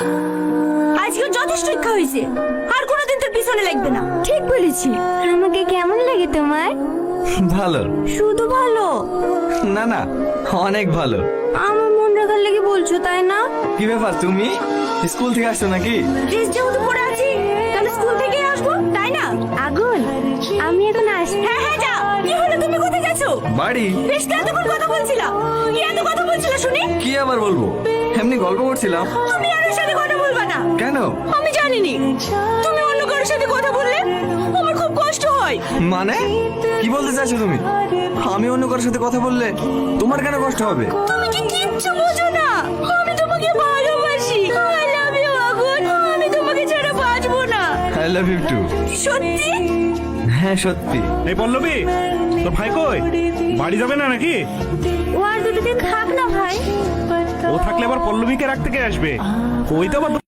আজকে যথেষ্ট শিক্ষা হয়েছে, আর কোনোদিন তোর পিছনে লাগবে না। ঠিক বলেছি। আমাকে কেমন লাগে তোমার? ভালো। শুধু ভালো? না না, অনেক ভালো। আমার মন রাখার লেগে বলছো তাই না? কি ব্যাপার, তুমি স্কুল থেকে আসছো নাকি? ড্রেস যেহেতু পরে আছি, তাহলে স্কুল থেকে আসবো, তাই না? আগুন, আমি এখন আসি। হ্যাঁ হ্যাঁ যা। কি হলো, তুমি কোথায় যাচ্ছো? বাড়ি। বেশ তো এতক্ষণ কথা বলছিলা, কি এত কথা বলছিলা শুনি? কি আবার বলবো, এমনি গল্প করছিলাম। তুমি আর ওর সাথে কথা বলবা না। কেন? আমি জানিনি, তুমি অন্য কারোর সাথে কথা বললে আমার খুব কষ্ট হয়। মানে কি বলতে চাইছো তুমি? আমি অন্য কারোর সাথে কথা বললে তোমার কেন কষ্ট হবে? তুমি কি কিচ্ছু বোঝো না? আমি তোমাকে ভালোবাসি। আই লাভ ইউ আগুন, আমি তোমাকে ছাড়া বাঁচবো না। I love you too. সত্যি? হ্যাঁ সত্যি। এই পল্লবী, তোর ভাই কই? বাড়ি যাবে না নাকি? ও আর দুটো দিন থাক না ভাই। ও থাকলে আবার পল্লবীকে রাখতে কে আসবে? ওই তো আবার